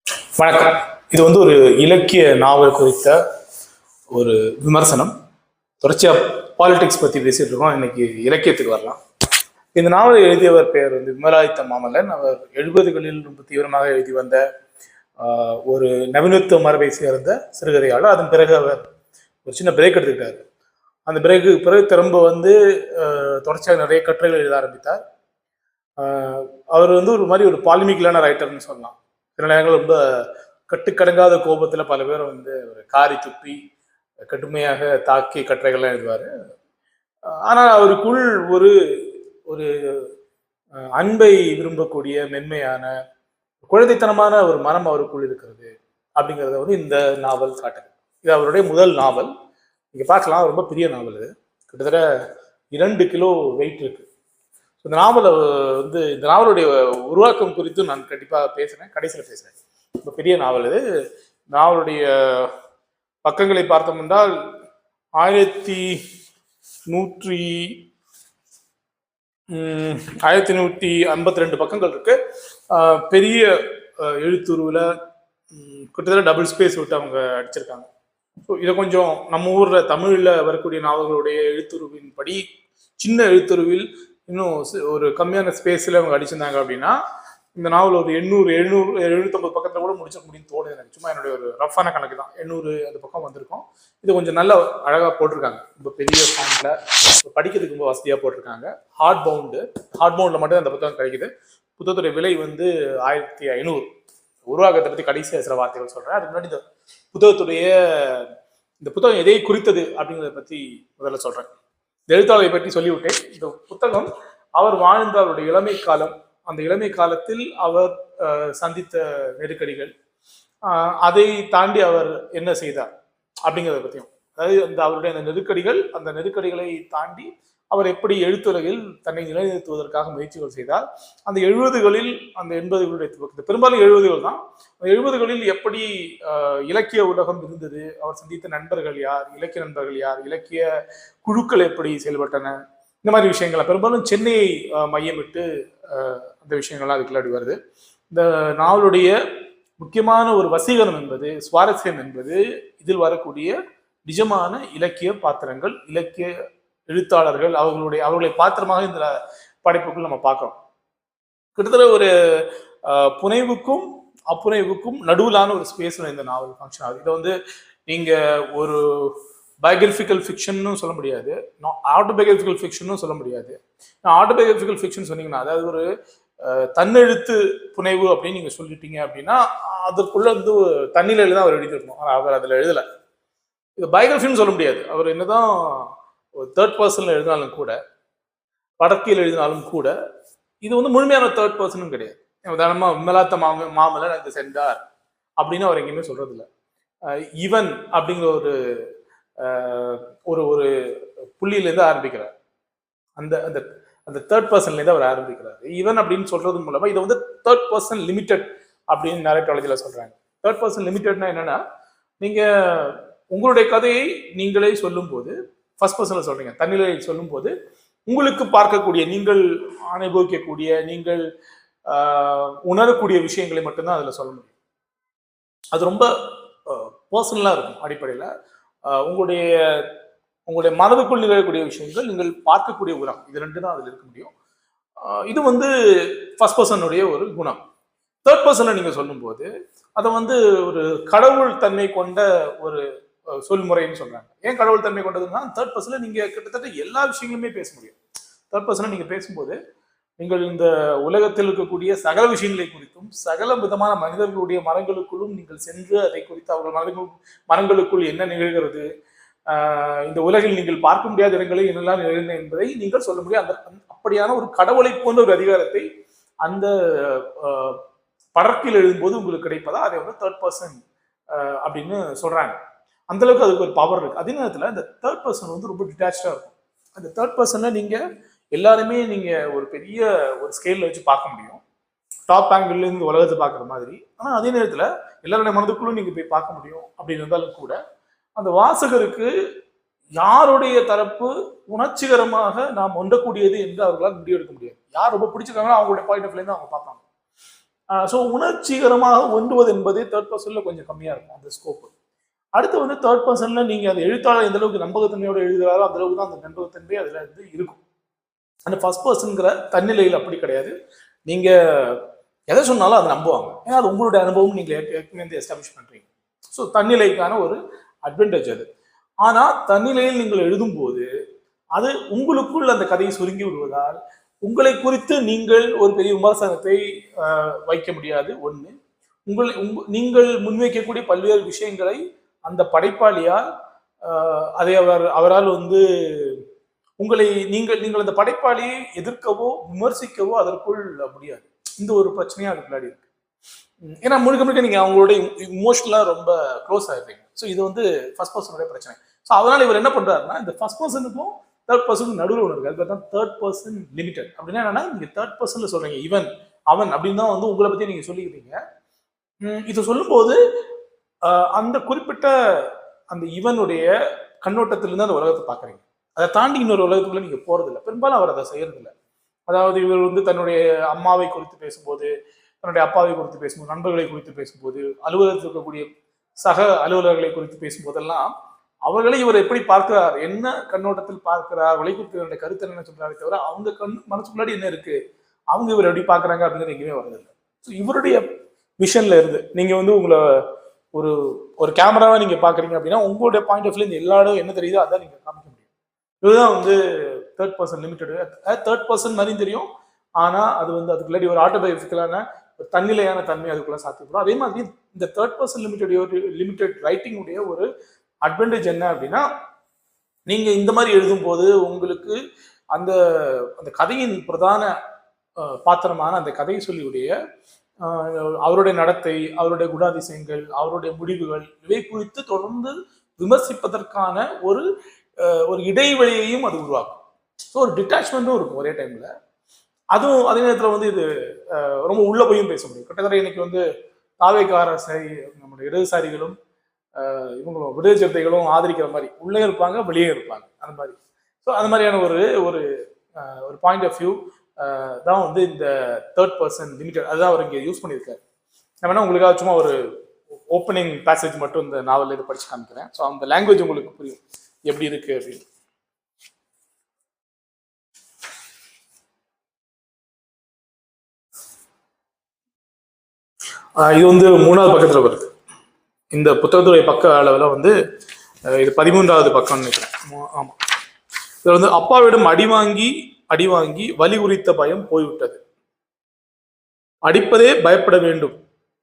வணக்கம். இது ஒரு இலக்கிய நாவல் குறித்த ஒரு விமர்சனம். தொடர்ச்சியா பாலிடிக்ஸ் பத்தி பேசிட்டு இருக்கோம். இன்னைக்கு இலக்கியத்துக்கு வரலாம். இந்த நாவலை எழுதியவர் பெயர் விமலாதித்த மாமல்லன். அவர் 70களில் ரொம்ப தீவிரமாக எழுதி வந்த ஒரு நவீனத்துவ மரபை சேர்ந்த சிறுகதையாளர். அதன் பிறகு அவர் ஒரு சின்ன பிரேக் எடுத்துக்கிட்டார். அந்த பிறகு திரும்ப தொடர்ச்சியாக நிறைய கட்டுரைகள் எழுத ஆரம்பித்தார். அவர் ஒரு மாதிரி ஒரு பாலிமிக்கலான ரைட்டர்னு சொல்லலாம். சில நேரங்கள் ரொம்ப கட்டுக்கடங்காத கோபத்துல பல பேர் ஒரு காரி துப்பி கடுமையாக தாக்கி கட்டுரைகள்லாம் எழுதுவாரு. ஆனால் அவருக்குள் ஒரு ஒரு அன்பை விரும்பக்கூடிய மென்மையான குழந்தைத்தனமான ஒரு மனம் அவருக்குள் இருக்கிறது அப்படிங்கிறத இந்த நாவல் காட்டுது. இது அவருடைய முதல் நாவல். நீங்க பார்க்கலாம், ரொம்ப பெரிய நாவல். இது கிட்டத்தட்ட 2 கிலோ வெயிட் இருக்கு. இந்த நாவலை இந்த நாவலுடைய உருவாக்கம் குறித்து நான் கண்டிப்பாக பேசுறேன், கடைசியில் பேசுறேன். ரொம்ப பெரிய நாவல் இது. நாவலுடைய பக்கங்களை பார்த்தோம் என்றால் 1152 பக்கங்கள் இருக்கு. பெரிய எழுத்துருவில் கிட்டத்தட்ட டபுள் ஸ்பேஸ் விட்டு அவங்க அடிச்சிருக்காங்க. ஸோ இதை கொஞ்சம் நம்ம ஊர்ல தமிழ்ல வரக்கூடிய நாவல்களுடைய எழுத்துருவின் படி சின்ன எழுத்துருவில் இன்னும் ஒரு கம்மியான ஸ்பேஸ்ல அவங்க அடிச்சிருந்தாங்க அப்படின்னா இந்த நாவல் ஒரு 750 பக்கத்துல கூட முடிச்சிட முடியும்னு தோணுது எனக்கு. சும்மா என்னுடைய ஒரு ரஃபான கணக்கு தான். 800 அந்த பக்கம் வந்திருக்கும். இது கொஞ்சம் நல்ல அழகா போட்டிருக்காங்க. ரொம்ப பெரிய ஃபாண்ட்ல படிக்கிறதுக்கு ரொம்ப வசதியா போட்டிருக்காங்க. ஹார்ட் பவுண்ட்ல மட்டும் அந்த புத்தகம் கிடைக்குது. புத்தகத்துடைய விலை 1500. உருவாக்கத்தை பத்தி கடைசியாக சில வார்த்தைகள் சொல்றேன். அதுக்கு முன்னாடி இந்த புத்தகம் எதை குறித்தது அப்படிங்கிறத பத்தி முதல்ல சொல்றேன். இந்த எழுத்தாளரை பற்றி சொல்லிவிட்டேன். இந்த புத்தகம் அவர் வாழ்ந்த அவருடைய இளமை காலம், அந்த இளமை காலத்தில் அவர் சந்தித்த நெருக்கடிகள், அதை தாண்டி அவர் என்ன செய்தார் அப்படிங்கிறத பற்றியும், அதாவது அவருடைய அந்த நெருக்கடிகளை தாண்டி அவர் எப்படி எழுத்துலகில் தன்னை நிலைநிறுத்துவதற்காக முயற்சிகள் செய்தார். அந்த 70களில் அந்த 80களுடைய துவக்கத்தில், பெரும்பாலும் 70கள் தான், 70களில் எப்படி இலக்கிய உலகம் இருந்தது, அவர் சந்தித்த நண்பர்கள் யார், இலக்கிய நண்பர்கள் யார், இலக்கிய குழுக்கள் எப்படி செயல்பட்டன, இந்த மாதிரி விஷயங்கள் பெரும்பாலும் சென்னையை மையமிட்டு அந்த விஷயங்கள்லாம் அதுக்குள்ளாடி வருது. இந்த நாவலுடைய முக்கியமான ஒரு வசீகரம் என்பது, சுவாரஸ்யம் என்பது, இதில் வரக்கூடிய நிஜமான இலக்கிய பாத்திரங்கள், இலக்கிய எழுத்தாளர்கள், அவர்களை பாத்திரமாக இந்த படைப்புக்குள் நம்ம பார்க்கிறோம். கிட்டத்தட்ட ஒரு புனைவுக்கும் அப்புனைவுக்கும் நடுவிலான ஒரு ஸ்பேஸ்ல இந்த நாவல் ஃபங்க்ஷன் ஆகுது. இதை நீங்க ஒரு பயோகிராபிக்கல் ஃபிக்ஷன் சொல்ல முடியாது, ஆட்டோபயோகிராபிக்கல் ஃபிக்ஷன் சொல்ல முடியாது. ஆட்டோபயோகிராபிக்கல் ஃபிக்ஷன் சொன்னீங்கன்னா, அதாவது ஒரு தன்னெழுத்து புனைவு அப்படின்னு நீங்க சொல்லிட்டீங்க அப்படின்னா அதுக்குள்ள தண்ணில எழுத அவர் எழுதிருக்கணும். அவர் அதுல எழுதலை. இது பயோகிராஃபின்னு சொல்ல முடியாது. அவர் என்னதான் ஒரு தேர்ட் பர்சன்ல எழுதினாலும் கூட, படக்கில் எழுதினாலும் கூட, இது முழுமையான தேர்ட் பர்சனும் கிடையாது. உதாரணமா விமலாத்த மாமல்லன் அங்கு சென்றார் அப்படின்னு அவர் எங்கேயுமே சொல்றது இல்லை. இவன் அப்படிங்கிற ஒரு ஒரு புள்ளியிலேருந்து ஆரம்பிக்கிறார். அந்த அந்த அந்த தேர்ட் பர்சன்லேருந்து அவர் ஆரம்பிக்கிறார். இவன் அப்படின்னு சொல்றது மூலமா இதை தேர்ட் பர்சன் லிமிட்டட் அப்படின்னு நரேட்டாலஜில சொல்றாங்க. தேர்ட் பர்சன் லிமிட்டட்னா என்னன்னா, நீங்க உங்களுடைய கதையை நீங்களே சொல்லும் போது ஃபர்ஸ்ட் பர்சன்ல சொல்றீங்க, தன்னிலையில் சொல்லும் போது உங்களுக்கு பார்க்கக்கூடிய, நீங்கள் அனுபவிக்கக்கூடிய, நீங்கள் உணரக்கூடிய விஷயங்களை மட்டும்தான் அதுல சொல்ல முடியும். அது ரொம்ப பர்சனலா இருக்கும். அடிப்படையில் உங்களுடைய மனதுக்குள் நிகழக்கூடிய விஷயங்கள், நீங்கள் பார்க்கக்கூடிய உலகம், இது 2 தான் அதுல இருக்க முடியும். இது ஃபர்ஸ்ட் பர்சனுடைய ஒரு குணம். தேர்ட் பர்சன்ல நீங்க சொல்லும் போது அதை ஒரு கடவுள் தன்மை கொண்ட ஒரு சொல்முறைன்னு சொல்றாங்க. ஏன் கடவுள் தன்மை கொண்டதுன்னா, தேர்ட் பர்சன்ல நீங்க கிட்டத்தட்ட எல்லா விஷயங்களுமே பேச முடியும். தேர்ட் பர்சன்ல நீங்க பேசும்போது நீங்கள் இந்த உலகத்தில் இருக்கக்கூடிய சகல விஷயங்களை குறித்தும், சகல விதமான மனிதர்களுடைய மனங்களுக்குள்ளும் நீங்கள் சென்று அதை குறித்து அவர்கள் மனங்களுக்குள் என்ன நிகழ்கிறது, இந்த உலகில் நீங்கள் பார்க்க முடியாத இடங்களில் என்னெல்லாம் நிகழ்ந்தன என்பதை நீங்கள் சொல்ல முடியும். அப்படியான ஒரு கடவுளை போன்ற ஒரு அதிகாரத்தை அந்த படத்தில் எழுதும்போது உங்களுக்கு கிடைப்பதா அதை தேர்ட் பர்சன் அப்படின்னு சொல்றாங்க. அந்த அளவுக்கு அதுக்கு ஒரு பவர் இருக்கு. அதே நேரத்தில் இந்த தேர்ட் பர்சன் ரொம்ப டிட்டாச்சா இருக்கும். அந்த தேர்ட் பர்சன்ல நீங்க எல்லாருமே நீங்க ஒரு பெரிய ஒரு ஸ்கேல்ல வச்சு பார்க்க முடியும், டாப் ஆங்கிள் இருந்து உலகத்தை பார்க்குற மாதிரி. ஆனால் அதே நேரத்தில் எல்லாருடைய மனதுக்குள்ளும் நீங்க போய் பார்க்க முடியும். அப்படி இருந்தாலும் கூட அந்த வாசகருக்கு யாருடைய தரப்பு உணர்ச்சிகரமாக நாம் ஒன்றக்கூடியது என்று அவர்களால் முடிவெடுக்க முடியாது. யார் ரொம்ப பிடிச்சிருக்காங்களோ அவங்களுடைய பாயிண்ட் ஆஃப் வியூ அவங்க பார்ப்பாங்க. ஸோ உணர்ச்சிகரமாக ஒன்றுவது என்பது தேர்ட் பர்சன்ல கொஞ்சம் கம்மியா இருக்கும் அந்த ஸ்கோப். அடுத்து வந்து தேர்ட் பர்சன்ல நீங்க அந்த எழுத்தாளர் எந்த அளவுக்கு நம்பகத்தன்மையோட எழுதுகிறாரோ அந்த அளவுக்கு தான் அந்த நம்பகத்தன்மை அதுல இருந்து இருக்கும். அந்த ஃபர்ஸ்ட் பர்சன்கிற தன்னிலையில் அப்படி கிடையாது. நீங்க எதை சொன்னாலும் அதை நம்புவாங்க, ஏன்னா அது உங்களுடைய அனுபவம், நீங்க ஏற்கனவே எஸ்டாப்ளிஷ் பண்றீங்க. ஸோ தன்னிலைக்கான ஒரு அட்வான்டேஜ் அது. ஆனா தன்னிலையில் நீங்கள் எழுதும் போது அது உங்களுக்குள் அந்த கதையை சுருங்கி விடுவதால் உங்களை குறித்து நீங்கள் ஒரு பெரிய விமர்சனத்தை வைக்க முடியாது. ஒண்ணு, நீங்கள் முன்வைக்கக்கூடிய பல்வேறு விஷயங்களை அந்த படைப்பாளியால் அதை அவரால் வந்து உங்களை நீங்கள் அந்த படைப்பாளியை எதிர்க்கவோ விமர்சிக்கவோ அதற்குள் முடியாது. இந்த ஒரு பிரச்சனையா அதுக்கு முன்னாடி இருக்கு. ஏன்னா முழுக்க முழுக்க நீங்க அவங்களோட இமோஷனலா ரொம்ப க்ளோஸ் ஆயிருப்பீங்க. ஸோ இது வந்து ஃபர்ஸ்ட் பர்சனுடைய பிரச்சனை. ஸோ அதனால இவர் என்ன பண்றாருன்னா, இந்த ஃபர்ஸ்ட் பர்சனுக்கும் தேர்ட் பர்சனுக்கு நடுவில் ஒன்று இருக்கு. அதுதான் தேர்ட் பர்சன் லிமிடெட். அப்படின்னா என்னன்னா, நீங்க தேர்ட் பர்சன்ல சொல்றீங்க இவன் அவன் அப்படின்னு தான் வந்து உங்களை பத்தி நீங்க சொல்லிக்கிறீங்க. இது சொல்லும்போது அந்த குறிப்பிட்ட அந்த இவனுடைய கண்ணோட்டத்திலிருந்து அந்த உலகத்தை பாக்குறீங்க. அதை தாண்டி இன்னொரு உலகத்துக்குள்ள நீங்க போறதில்லை. பெரும்பாலும் அவர் அதை செய்யறதில்லை. அதாவது இவர் வந்து தன்னுடைய அம்மாவை குறித்து பேசும்போது, தன்னுடைய அப்பாவை குறித்து பேசும்போது, நண்பர்களை குறித்து பேசும்போது, அலுவலகத்தில் இருக்கக்கூடிய சக அலுவலர்களை குறித்து பேசும்போதெல்லாம் அவர்களை இவர் எப்படி பார்க்கிறார், என்ன கண்ணோட்டத்தில் பார்க்கிறார், உலை குறித்து கருத்து என்ன சொல்றாரு தவிர அவங்க மனசுக்குள்ளாடி என்ன இருக்கு, அவங்க இவர் எப்படி பாக்குறாங்க அப்படிங்கிறது எங்கேயுமே வரதில்லை. ஸோ இவருடைய விஷன்ல இருந்து நீங்க வந்து உங்களை ஒரு ஒரு கேமராவை நீங்க பாக்குறீங்க அப்படின்னா உங்களுடைய பாயிண்ட் ஆஃப் வியூ எல்லா இடம் என்ன தெரியுதோ அதான் நீங்க காமிக்க முடியும். இதுதான் வந்து third person limited. Third person மாதிரி தெரியும், ஆனா அது வந்து அதுக்குள்ளாடி ஒரு ஆட்டோபயோகிக்கலான ஒரு தன்னிலையான தன்மை அதுக்குள்ள சாத்தியப்படும். அதே மாதிரி இந்த தேர்ட் பர்சன் லிமிடெட் ரைட்டிங் உடைய ஒரு அட்வான்டேஜ் என்ன அப்படின்னா, நீங்க இந்த மாதிரி எழுதும் போது உங்களுக்கு அந்த அந்த கதையின் பிரதான பாத்திரமான அந்த கதை சொல்லியுடைய அவருடைய நடத்தை, அவருடைய குணாதிசயங்கள், அவருடைய முடிவுகள் இவை குறித்து தொடர்ந்து விமர்சிப்பதற்கான ஒரு ஒரு இடைவெளியையும் அது உருவாக்கும். ஸோ ஒரு டிட்டாச்மெண்ட்டும் இருக்கும் ஒரே டைம்ல. அதுவும் அதே நேரத்தில் வந்து இது ரொம்ப உள்ள போயும் பேச முடியும். கிட்டத்தட்ட இன்னைக்கு வந்து தாவேக்கார சரி நம்முடைய இடதுசாரிகளும் இவங்களும் விடுதலை சிறுத்தைகளும் ஆதரிக்கிற மாதிரி உள்ளே இருப்பாங்க, வெளியே இருப்பாங்க, அந்த மாதிரி. ஸோ அந்த மாதிரியான ஒரு ஒரு பாயிண்ட் ஆஃப் வியூ தான் வந்து இந்த தேர்ட் பர்சன் லிமிடெட் அதுதான் அவர் இங்கே யூஸ் பண்ணியிருக்காரு. நான் வேணா உங்களுக்காக சும்மா ஒரு ஓப்பனிங் பேசேஜ் மட்டும் இந்த நாவலில் இது படிச்சு காமிக்கிறேன். ஸோ அந்த லாங்குவேஜ் உங்களுக்கு புரியும் எப்படி இருக்கு அப்படின்னு. இது வந்து 3வது பக்கத்தில் வருது. இந்த புத்தகத்துடைய பக்க அளவில் வந்து இது 13வது பக்கம்னு நினைக்கிறேன். ஆமாம். இதில் வந்து அப்பாவிடம் அடி வாங்கி வலி குறித்த பயம் போய்விட்டது. அடிப்பதே பயப்பட வேண்டும்